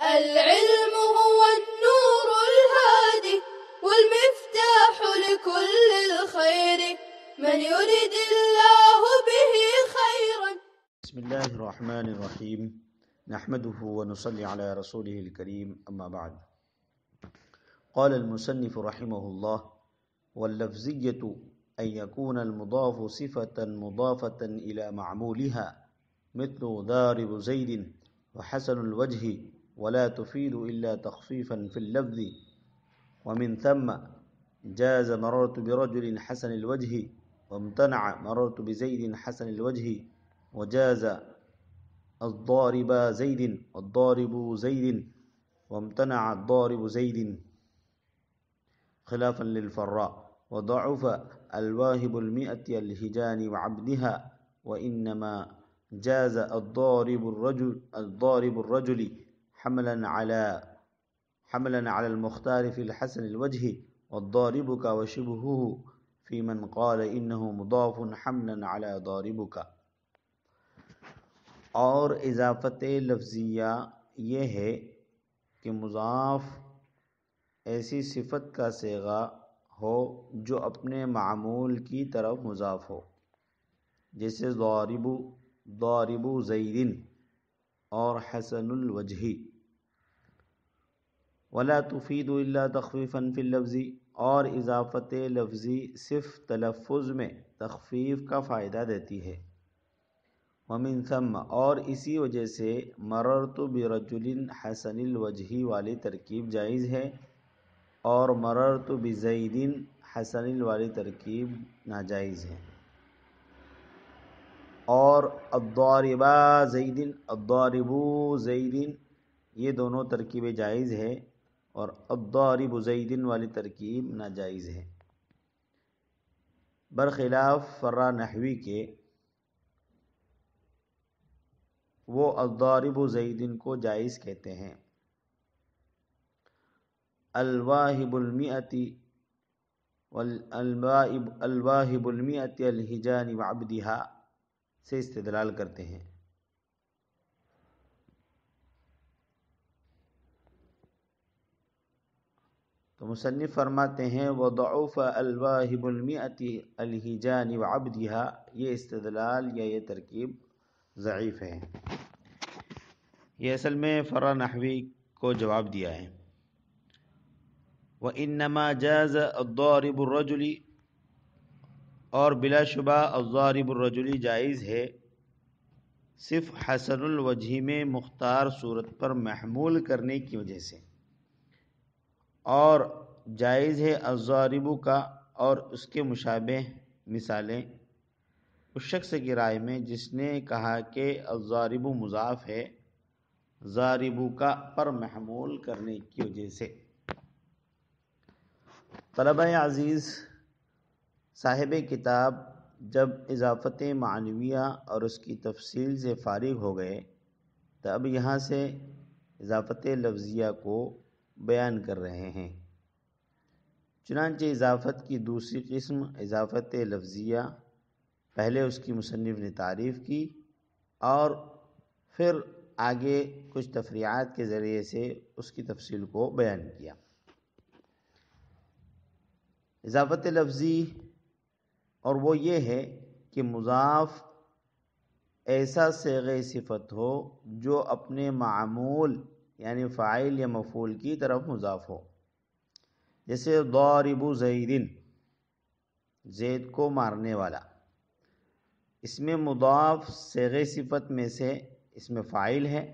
العلم هو النور الهادي والمفتاح لكل الخير من يرد الله به خيرا. بسم الله الرحمن الرحيم نحمده ونصلي على رسوله الكريم أما بعد. قال المصنف رحمه الله: واللفظية أن يكون المضاف صفة مضافة إلى معمولها مثل ضارب زيد وحسن الوجه ولا تفيد إلا تخفيفا في اللفظ، ومن ثم جاز مررت برجل حسن الوجه وامتنع مررت بزيد حسن الوجه، وجاز الضارب زيد والضارب زيد وامتنع الضارب زيد خلافا للفراء، وضعف الواهب المئة الهجان وعبدها، وإنما جاز الضارب الرجل حملا على المختار في الحسن الوجه، والضاربك وشبهه في من قال إنه مضاف حملا على ضاربك. اور اضافت لفظیہ یہ ہے کہ مضاف ایسی صفت کا صیغہ ہو جو اپنے معمول کی طرف مضاف ہو، جیسے ضارب زید اور حسن الوجہ. ولا تفید الا تخفیفا فی اللفظ، اور اضافت لفظی صرف تلفظ میں تخفیف کا فائدہ دیتی ہے. ومن ثم، اور اسی وجہ سے مررت برجل حسن الوجہ والی ترکیب جائز ہے، اور مررت بزید حسن والی ترکیب ناجائز ہے. اور الضارب زید یہ دونوں ترکیبیں جائز ہے، اور الضارب زید والی ترکیب ناجائز ہے. برخلاف فرا نحوی کے، وہ الضارب زید کو جائز کہتے ہیں. الواہب المئۃ الہجان وعبدہا سے استدلال کرتے ہیں. تو مصنف فرماتے ہیں وضعف الواہب المئۃ الہجان وعبدہا، یہ استدلال یا یہ ترکیب ضعیف ہے. یہ اصل میں فرع نحوی کو جواب دیا ہے. وَإِنَّمَا جَازَ الضَّارِبُ الرَّجُلِ، اور بلا شبہ الضارب الرجلی جائز ہے صرف حسن الوجہ میں مختار صورت پر محمول کرنے کی وجہ سے، اور جائز ہے الضارب کا اور اس کے مشابہ مثالیں اس شخص کی رائے میں جس نے کہا کہ الضارب مضاف ہے ضارب کا پر محمول کرنے کی وجہ سے. طلبہ عزیز، صاحب کتاب جب اضافت معنویہ اور اس کی تفصیل سے فارغ ہو گئے تو اب یہاں سے اضافت لفظیہ کو بیان کر رہے ہیں. چنانچہ اضافت کی دوسری قسم اضافت لفظیہ، پہلے اس کی مصنف نے تعریف کی اور پھر آگے کچھ تفریعات کے ذریعے سے اس کی تفصیل کو بیان کیا. اضافت لفظی اور وہ یہ ہے کہ مضاف ایسا صیغہ صفت ہو جو اپنے معمول یعنی فاعل یا مفعول کی طرف مضاف ہو. جیسے ضارب زید، زید کو مارنے والا، اس میں مضاف صیغہ صفت میں سے اس میں فاعل ہے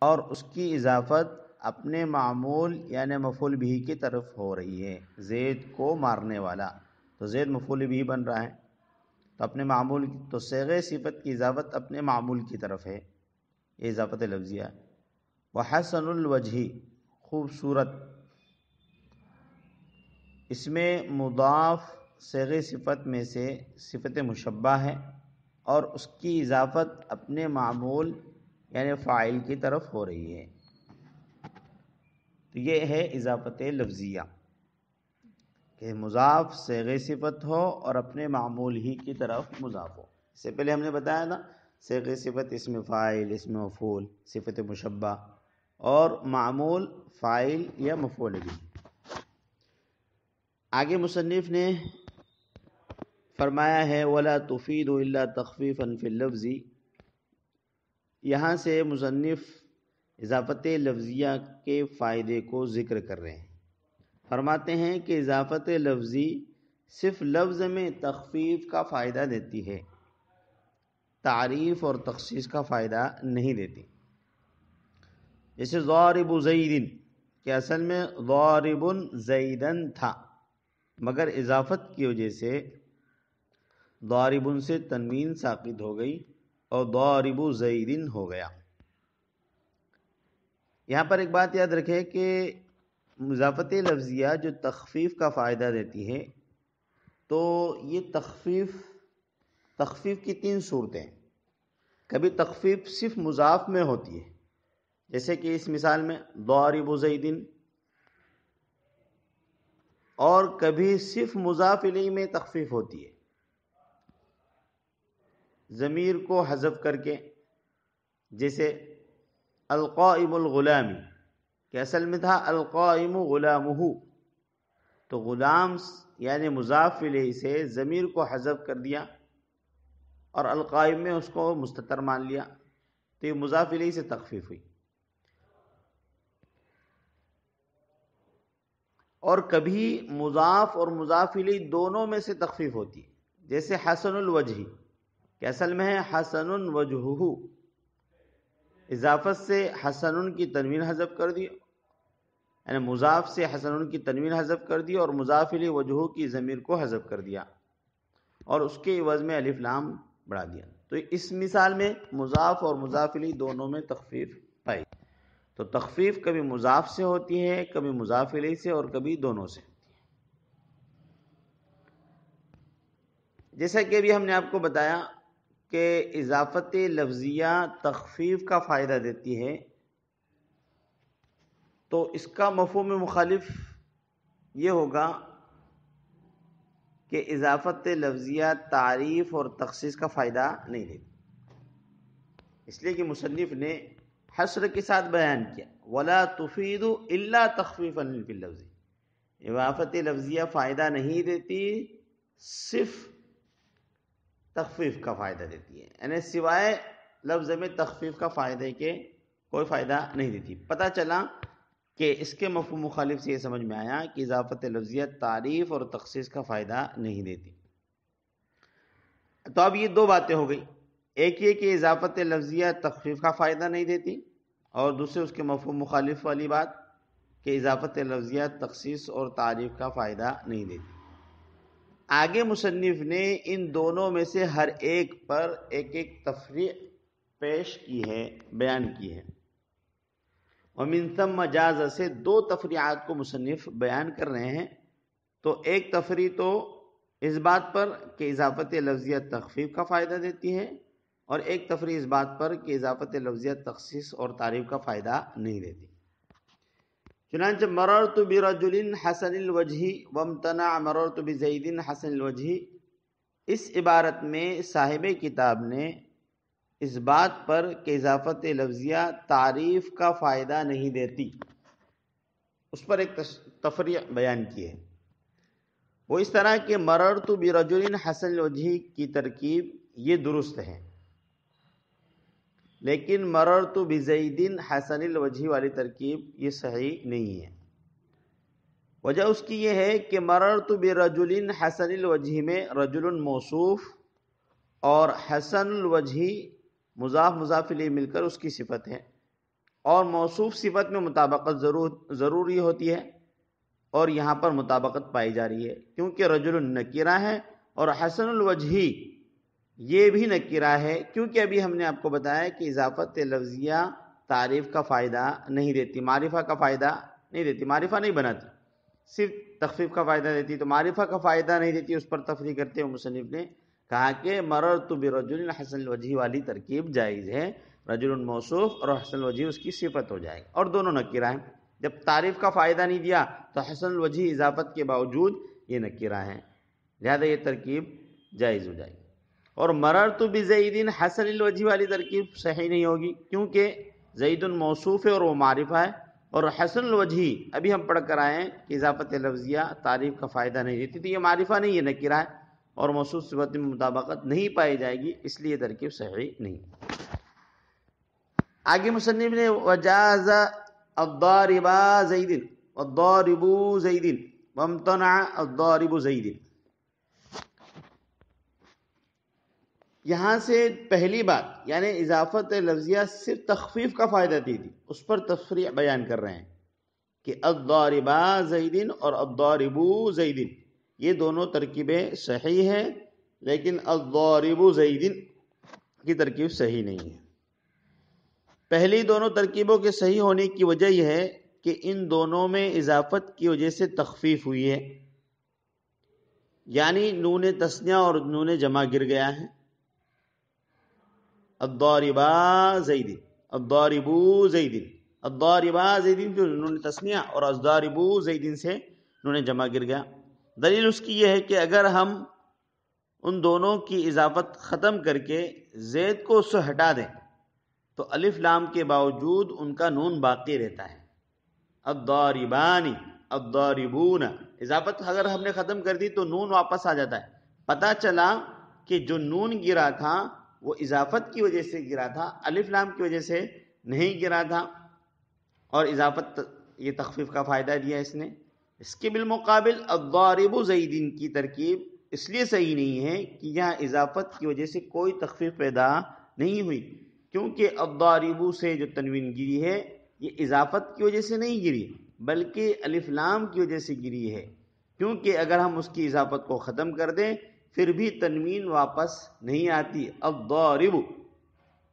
اور اس کی اضافت اپنے معمول یعنی مفعول بھی کی طرف ہو رہی ہے. زید کو مارنے والا، تو زید مفعول بھی بن رہا ہے، تو اپنے معمول تو صیغہ صفت کی اضافت اپنے معمول کی طرف ہے، یہ اضافت لفظیہ. وحسن الوجہ، خوبصورت، اس میں مضاف صیغہ صفت میں سے صفت مشبہ ہے اور اس کی اضافت اپنے معمول یعنی فاعل کی طرف ہو رہی ہے. تو یہ ہے اضافت لفظیہ کہ مضاف صیغہ صفت ہو اور اپنے معمول ہی کی طرف مضاف ہو. اس سے پہلے ہم نے بتایا نا صیغہ صفت اسم فاعل، اسم مفعول، صفت مشبہ، اور معمول فاعل یا مفعول بھی۔ آگے مصنف نے فرمایا ہے وَلَا تُفِيدُ إِلَّا تَخْفِيفًا فِي اللَّفْظِ، یہاں سے مصنف اضافت لفظیہ کے فائدے کو ذکر کر رہے ہیں۔ فرماتے ہیں کہ اضافت لفظی صرف لفظ میں تخفیف کا فائدہ دیتی ہے، تعریف اور تخصیص کا فائدہ نہیں دیتی۔ جیسے ضارب زید، کہ اصل میں ضارب زیدن تھا، مگر اضافت کی وجہ سے ضارب سے تنوین ساقط ہو گئی اور ضارب زیدن ہو گیا۔ یہاں پر ایک بات یاد رکھیں کہ اضافت لفظیہ جو تخفیف کا فائدہ دیتی ہے، تو یہ تخفیف کی تین صورتیں۔ کبھی تخفیف صرف مضاف میں ہوتی ہے، جیسے کہ اس مثال میں ضارب زیدن، اور کبھی صرف مضاف الیہ میں تخفیف ہوتی ہے، ضمیر کو حذف کر کے، جیسے القائم الغلامی، کہ اصل میں تھا القائم غلامہ، تو غلام یعنی مضاف الیہ سے ضمیر کو حذف کر دیا اور القائم میں اس کو مستتر مان لیا، تو یہ مضاف الیہ سے تخفیف ہوئی۔ اور کبھی مضاف اور مضاف الیہ دونوں میں سے تخفیف ہوتی ہے، جیسے حسن الوجہ، کہ اصل میں ہے حسن وجہہ، اضافت سے حسن کی تنوین حذف کر دی، یعنی مضاف سے حسن کی تنوین حذف کر دی اور مضاف الیہ وجہہ کی ضمیر کو حذف کر دیا اور اس کے عوض میں الف لام بڑھا دیا۔ تو اس مثال میں مضاف اور مضاف الیہ دونوں میں تخفیف پائی۔ تو تخفیف کبھی مضاف سے ہوتی ہے، کبھی مضاف الیہ سے، اور کبھی دونوں سے ہوتی ہے۔ جیسا کہ ابھی ہم نے آپ کو بتایا کہ اضافت لفظیہ تخفیف کا فائدہ دیتی ہے، تو اس کا مفہوم مخالف یہ ہوگا کہ اضافت لفظیہ تعریف اور تخصیص کا فائدہ نہیں دیتی، اس لیے کہ مصنف نے حصر کے ساتھ بیان کیا وَلَا تُفِيدُ إِلَّا تَخْفِيفًا فِي اللَّفْظِ، اضافت لفظیہ فائدہ نہیں دیتی، صرف تخفیف کا فائدہ دیتی ہے، یعنی سوائے لفظ میں تخفیف کا فائدے کے کوئی فائدہ نہیں دیتی۔ پتہ چلا کہ اس کے مفہوم مخالف سے یہ سمجھ میں آیا کہ اضافت لفظیہ تعریف اور تخصیص کا فائدہ نہیں دیتی۔ تو اب یہ دو باتیں ہو گئی، ایک یہ کہ اضافت لفظیہ تخفیف کا فائدہ نہیں دیتی، اور دوسرے اس کے مفہوم مخالف والی بات کہ اضافت لفظیہ تخصیص اور تعریف کا فائدہ نہیں دیتی۔ آگے مصنف نے ان دونوں میں سے ہر ایک پر ایک ایک تفریع پیش کی ہے، بیان کی ہے۔ ومن ثم جاز سے دو تفریعات کو مصنف بیان کر رہے ہیں۔ تو ایک تفریع تو اس بات پر کہ اضافت لفظیہ تخفیف کا فائدہ دیتی ہے، اور ایک تفریع اس بات پر کہ اضافت لفظیہ تخصیص اور تعریف کا فائدہ نہیں دیتی۔ چنانچہ مررت برجل حسن الوجہ وامتنع مررت بزید حسن الوجہ، اس عبارت میں صاحب کتاب نے اس بات پر کہ اضافت لفظیہ تعریف کا فائدہ نہیں دیتی، اس پر ایک تفریع بیان کی ہے۔ وہ اس طرح کہ مررت برجل حسن الوجہ کی ترکیب یہ درست ہے، لیکن مررت بزید حسن الوجہ والی ترکیب یہ صحیح نہیں ہے۔ وجہ اس کی یہ ہے کہ مررت برجل حسن الوجہ میں رجل موصوف اور حسن الوجہ مضاف مضاف الیہ مل کر اس کی صفت ہے، اور موصوف صفت میں مطابقت ضروری ہوتی ہے، اور یہاں پر مطابقت پائی جا رہی ہے کیونکہ رجل نکرہ ہے اور حسن الوجہ یہ بھی نکرہ ہے، کیونکہ ابھی ہم نے آپ کو بتایا کہ اضافت لفظیہ تعریف کا فائدہ نہیں دیتی، معرفہ کا فائدہ نہیں دیتی، معرفہ نہیں بناتی، صرف تخفیف کا فائدہ دیتی، تو معرفہ کا فائدہ نہیں دیتی۔ اس پر تفریع کرتے ہوئے مصنف نے کہا کہ مررت برجل حسن الوجہ والی ترکیب جائز ہے، رجل موصوف اور حسن الوجہ اس کی صفت ہو جائے گی، اور دونوں نکرہ ہیں۔ جب تعریف کا فائدہ نہیں دیا تو حسن الوجہ اضافت کے باوجود یہ نکرہ ہیں، لہذا یہ ترکیب جائز ہو جائے گی۔ اور مررت بزید حسن الوجہ والی ترکیب صحیح نہیں ہوگی، کیونکہ زید موصوف ہے اور وہ معرفہ ہے. اور حسن الوجہی ابھی ہم پڑھ کر آئے ہیں کہ اضافت لفظیہ تعریف کا فائدہ نہیں دیتی، تو یہ معرفہ نہیں، یہ نکرہ ہے اور موصوف صفت میں مطابقت نہیں پائی جائے گی، اس لیے ترکیب صحیح نہیں. آگے مصنف نے وجاز الضارب زید والضارب زید وامتنع الضارب زید. یہاں سے پہلی بات یعنی اضافت لفظیہ صرف تخفیف کا فائدہ دی تھی، اس پر تفریع بیان کر رہے ہیں کہ الضارب زید اور الضارب زید یہ دونوں ترکیبیں صحیح ہیں، لیکن الضارب زید کی ترکیب صحیح نہیں ہے. پہلی دونوں ترکیبوں کے صحیح ہونے کی وجہ یہ ہے کہ ان دونوں میں اضافت کی وجہ سے تخفیف ہوئی ہے، یعنی نون تثنیہ اور نون جمع گر گیا ہے. الضاربا زید الضاربو زید، الضاربا زید جو نون تثنیہ اور الضاربو زید سے نون جمع گر گیا. دلیل اس کی یہ ہے کہ اگر ہم ان دونوں کی اضافت ختم کر کے زید کو اس سے ہٹا دیں تو الف لام کے باوجود ان کا نون باقی رہتا ہے. الضاربانی الضاربون، اضافت اگر ہم نے ختم کر دی تو نون واپس آ جاتا ہے. پتہ چلا کہ جو نون گرا تھا وہ اضافت کی وجہ سے گرا تھا، الف لام کی وجہ سے نہیں گرا تھا، اور اضافت یہ تخفیف کا فائدہ دیا اس نے. اس کے بالمقابل الضارب زیدین کی ترکیب اس لیے صحیح نہیں ہے کہ یہاں اضافت کی وجہ سے کوئی تخفیف پیدا نہیں ہوئی، کیونکہ الضارب سے جو تنوین گری ہے یہ اضافت کی وجہ سے نہیں گری بلکہ الف لام کی وجہ سے گری ہے، کیونکہ اگر ہم اس کی اضافت کو ختم کر دیں پھر بھی تنوین واپس نہیں آتی. الضارب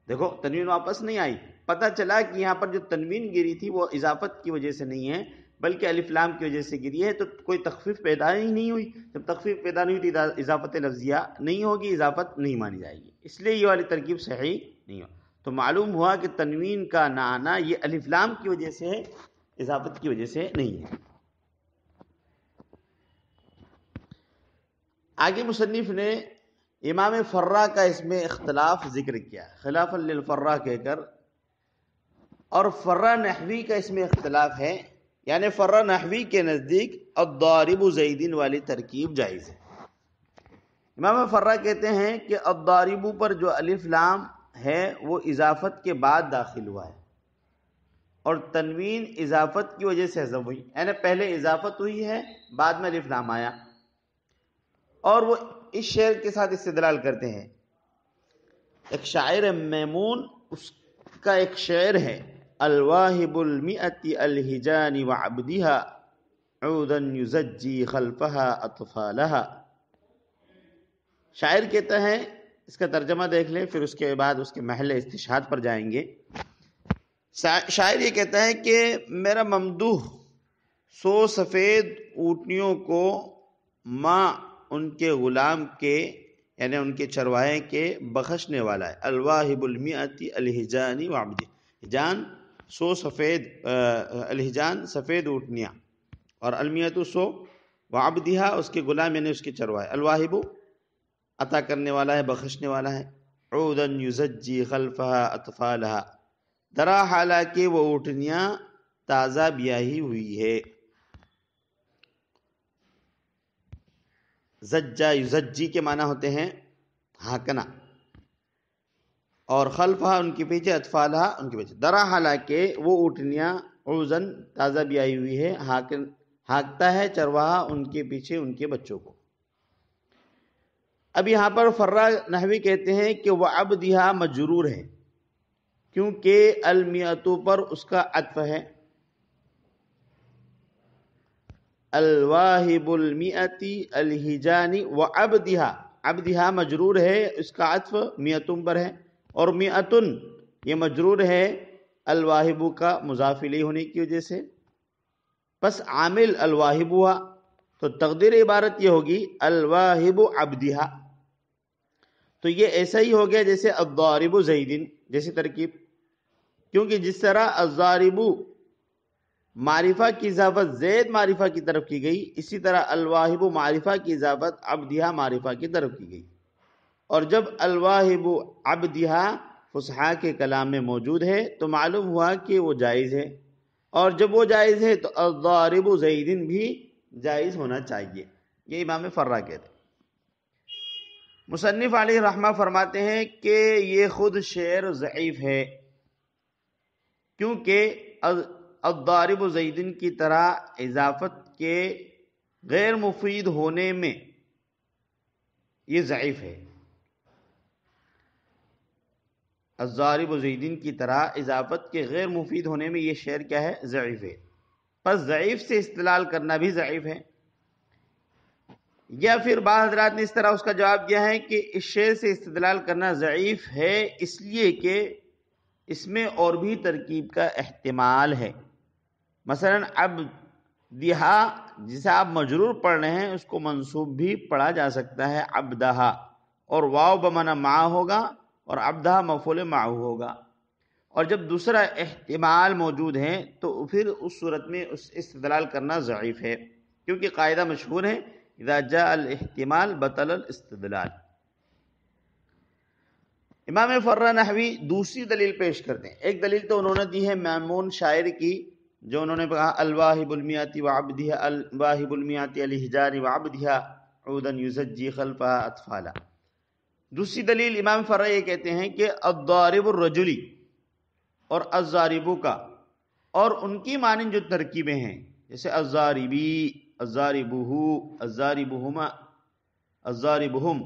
دیکھو تنوین واپس نہیں آئی، پتہ چلا کہ یہاں پر جو تنوین گری تھی وہ اضافت کی وجہ سے نہیں ہے بلکہ الف لام کی وجہ سے گری ہے، تو کوئی تخفیف پیدا ہی نہیں ہوئی. جب تخفیف پیدا نہیں ہوئی تو اضافت لفظیہ نہیں ہوگی، اضافت نہیں مانی جائے گی، اس لیے یہ والی ترکیب صحیح نہیں ہو. تو معلوم ہوا کہ تنوین کا نہ آنا یہ الف لام کی وجہ سے ہے، اضافت کی وجہ سے نہیں ہے. آگے مصنف نے امام فرا کا اس میں اختلاف ذکر کیا خلافا للفرا کہہ کر، اور فرا نحوی کا اس میں اختلاف ہے، یعنی فرا نحوی کے نزدیک الضارب زیدین والی ترکیب جائز ہے. امام فرا کہتے ہیں کہ الضارب پر جو الف لام ہے وہ اضافت کے بعد داخل ہوا ہے اور تنوین اضافت کی وجہ سے حذف ہوئی، یعنی پہلے اضافت ہوئی ہے بعد میں الف لام آیا. اور وہ اس شعر کے ساتھ استدلال کرتے ہیں. ایک شاعر میمون اس کا ایک شعر ہے الواہب المئت الہجان وعبدها عودا یزجی خلفها اطفالها. شاعر کہتا ہے، اس کا ترجمہ دیکھ لیں پھر اس کے بعد اس کے محل استشہاد پر جائیں گے. شاعر یہ کہتا ہے کہ میرا ممدوح 100 سفید اونٹنیوں کو ماں ان کے غلام کے یعنی ان کے چرواہے کے بخشنے والا ہے. الواہب المئت الہجان وعبدہ، ہجان 100 سفید الہجان سفید اونٹنیاں، اور المئت 100 وعبدہ اس کے غلام یعنی اس کے چرواہے. الواہب عطا کرنے والا ہے، بخشنے والا ہے. عودا یزجی خلفها اطفالها، درا حالانکہ وہ اونٹنیاں تازہ بیاہی ہوئی ہے. زجا یزجی کے معنی ہوتے ہیں ہانکنا، اور خلفہا ان کے پیچھے، اطفالہا ان کے پیچھے. درا حالانکہ وہ اونٹنیاں عوزن تازہ بیاہی ہوئی ہے، ہانکتا ہے چرواہا ان کے پیچھے ان کے بچوں کو. اب یہاں پر فرا نحوی کہتے ہیں کہ وعبدہا مجرور ہے کیونکہ المئتو پر اس کا عطف ہے. الواہب المئتی الہجانی وعبدہا، عبدہا مجرور ہے، اس کا عطف مئتن پر ہے، اور مئتن یہ مجرور ہے الواہب کا مضاف الیہ ہونے کی وجہ سے، پس عامل الواہب ہوا، تو تقدیر عبارت یہ ہوگی الواہب عبدہا. تو یہ ایسا ہی ہو گیا جیسے الضارب زیدن جیسی ترکیب، کیونکہ جس طرح الضارب معرفہ کی اضافت زید معرفہ کی طرف کی گئی، اسی طرح الواہب معرفہ کی اضافت عبدہا معرفہ کی طرف کی گئی. اور جب الواہب عبدہا فصحا کے کلام میں موجود ہے تو معلوم ہوا کہ وہ جائز ہے، اور جب وہ جائز ہے تو الضارب زید بھی جائز ہونا چاہیے. یہ امام فرا کہتے ہیں. مصنف علیہ رحمہ فرماتے ہیں کہ یہ خود شعر ضعیف ہے، کیونکہ الضارب زید کی طرح اضافت کے غیر مفید ہونے میں یہ ضعیف ہے. الضارب زید کی طرح اضافت کے غیر مفید ہونے میں یہ شعر کیا ہے؟ ضعیف ہے. پس ضعیف سے استدلال کرنا بھی ضعیف ہے. یا پھر بعض حضرات نے اس طرح اس کا جواب دیا ہے کہ اس شعر سے استدلال کرنا ضعیف ہے اس لیے کہ اس میں اور بھی ترکیب کا احتمال ہے. مثلا عبدہا جسے آپ مجرور پڑھ رہے ہیں اس کو منصوب بھی پڑھا جا سکتا ہے عبدہا، اور واو بمعنی مع ہوگا اور عبدہا مفعول معہ ہوگا. اور جب دوسرا احتمال موجود ہے تو پھر اس صورت میں اس استدلال کرنا ضعیف ہے، کیونکہ قاعدہ مشہور ہے اذا جاء الاحتمال بطل الاستدلال. امام فرا نحوی دوسری دلیل پیش کرتے ہیں. ایک دلیل تو انہوں نے دی ہے میمون شاعر کی، جو انہوں نے کہا الواہب المیاتی وعبدها الواہب المیاتی الحجار وعبدها عودا یزجی خلفها اطفالا. دوسری دلیل امام فرا یہ کہتے ہیں کہ الضارب الرجلی اور الضاربو کا اور ان کی مانند جو ترکیبیں ہیں جیسے الضاربی، الضاربہو، الضاربہما، الضاربہم،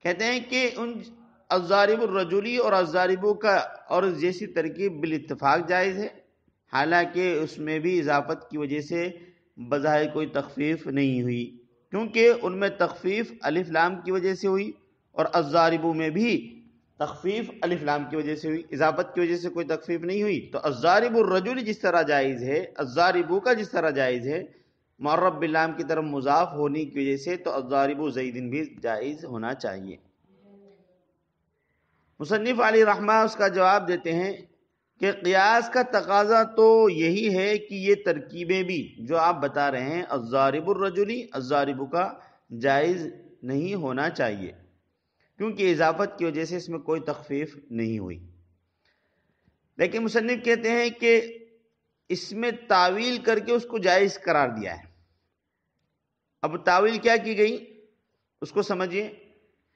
کہتے ہیں کہ ان الضارب الرجلی اور الضاربو کا اور جیسی ترکیب بالاتفاق جائز ہے، حالانکہ اس میں بھی اضافت کی وجہ سے بظاہر کوئی تخفیف نہیں ہوئی، کیونکہ ان میں تخفیف الف لام کی وجہ سے ہوئی اور الضاربو میں بھی تخفیف الف لام کی وجہ سے ہوئی، اضافت کی وجہ سے کوئی تخفیف نہیں ہوئی. تو الضارب الرجل جس طرح جائز ہے، الضاربو کا جس طرح جائز ہے معرب باللام کی طرف مضاف ہونے کی وجہ سے، تو الضارب زید بھی جائز ہونا چاہیے. مصنف علی رحمہ اس کا جواب دیتے ہیں کہ قیاس کا تقاضا تو یہی ہے کہ یہ ترکیبیں بھی جو آپ بتا رہے ہیں الضارب الرجلی الضاربو کا جائز نہیں ہونا چاہیے، کیونکہ اضافت کی وجہ سے اس میں کوئی تخفیف نہیں ہوئی. لیکن مصنف کہتے ہیں کہ اس میں تعویل کر کے اس کو جائز قرار دیا ہے. اب تعویل کیا کی گئی اس کو سمجھیے.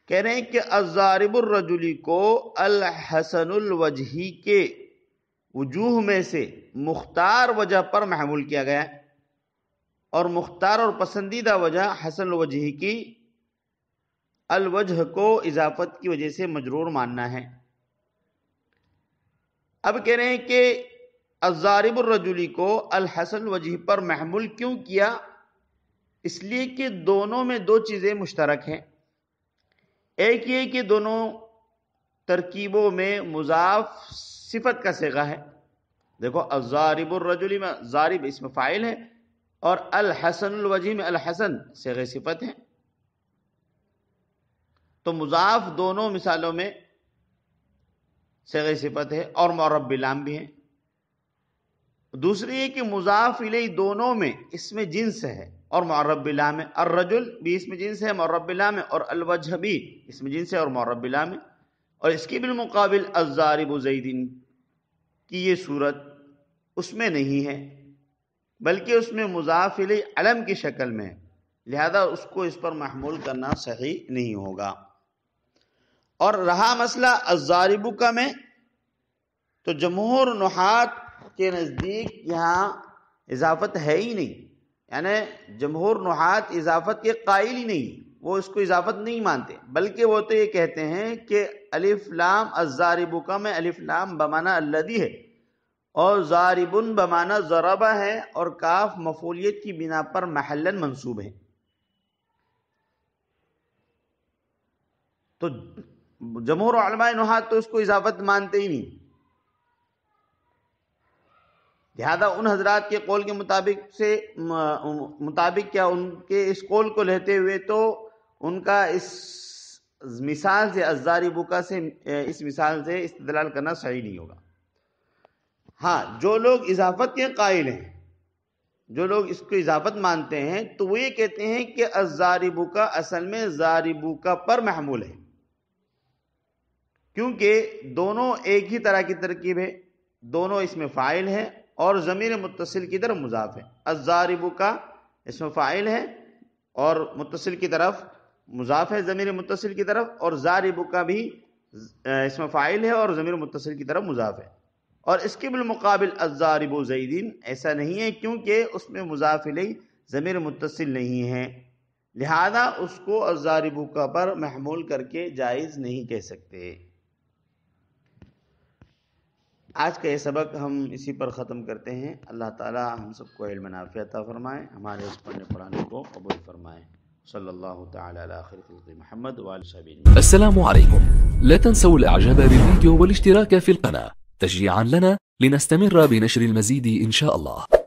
کہہ رہے ہیں کہ الضارب الرجلی کو الحسن الوجہی کے وجوہ میں سے مختار وجہ پر محمول کیا گیا ہے، اور مختار اور پسندیدہ وجہ حسن الوجہی کی الوجہ کو اضافت کی وجہ سے مجرور ماننا ہے. اب کہہ رہے ہیں کہ الضارب الرجلی کو الحسن الوجہی پر محمول کیوں کیا؟ اس لیے کہ دونوں میں دو چیزیں مشترک ہیں. ایک یہ کہ دونوں ترکیبوں میں مضاف صفت کا صیغہ ہے. دیکھو الضارب الرجلی میں ضارب اسم فاعل ہے اور الحسن الوجہی میں الحسن صیغہ صفت ہے، تو مضاف دونوں مثالوں میں صیغہ صفت ہے اور معرب باللام بھی ہے. دوسری یہ کہ مضاف الیہ دونوں میں اسم جنس ہے اور معرب باللام ہے. الرجل بھی اسم جنس ہے، معرب باللام ہے، اور الوجہ بھی اسم جنس ہے اور معرب باللام ہے. اور اس کی بالمقابل الضارب زید کی یہ صورت اس میں نہیں ہے، بلکہ اس میں مضاف الیہ علم کی شکل میں ہے، لہذا اس کو اس پر محمول کرنا صحیح نہیں ہوگا. اور رہا مسئلہ الضارب کا میں، تو جمہور نحات کے نزدیک یہاں اضافت ہے ہی نہیں، یعنی جمہور نحات اضافت کے قائل ہی نہیں، وہ اس کو اضافت نہیں مانتے، بلکہ وہ تو یہ کہتے ہیں کہ الف لام الضارب کا میں الف لام بمعنی الذی ہے اور ضاربن بمعنی ضربہ ہے اور کاف مفعولیت کی بنا پر محلاً منصوب ہے. تو جمہور علماء نحات تو اس کو اضافت مانتے ہی نہیں، لہذا ان حضرات کے قول کے مطابق کیا ان کے اس قول کو لیتے ہوئے تو ان کا اس مثال سے الضاربوکا سے اس مثال سے استدلال کرنا صحیح نہیں ہوگا. ہاں جو لوگ اضافت کے قائل ہیں، جو لوگ اس کو اضافت مانتے ہیں، تو وہ یہ کہتے ہیں کہ الضاربوکا اصل میں ضاربوکا پر محمول ہے، کیونکہ دونوں ایک ہی طرح کی ترکیب ہے، دونوں اس میں فاعل ہے اور ضمیر متصل کی طرف مضاف ہے۔ الضارب کا اسم فاعل ہے اور متصل کی طرف مضاف ہے ضمیر متصل کی طرف، اور ضارب کا بھی اسم فاعل ہے اور ضمیر متصل کی طرف مضاف ہے۔ اور اس کے بالمقابل الضارب زیدین ایسا نہیں ہے، کیونکہ اس میں مضاف الیہ ضمیر متصل نہیں ہے، لہذا اس کو الضارب کا پر محمول کر کے جائز نہیں کہہ سکتے۔ آج کا یہ سبق ہم اسی پر ختم کرتے ہیں۔ اللہ تعالی ہم سب کو علم نافع عطا فرمائے، ہمارے اس پڑھنے پڑھانے کو قبول فرمائے۔ صلی اللہ تعالی علی خیر خلق محمد وآلہ وصحبہ۔ السلام عليكم، لا تنسوا الإعجاب بالفيديو والاشتراك في القناة تشجيعا لنا لنستمر بنشر المزيد إن شاء الله.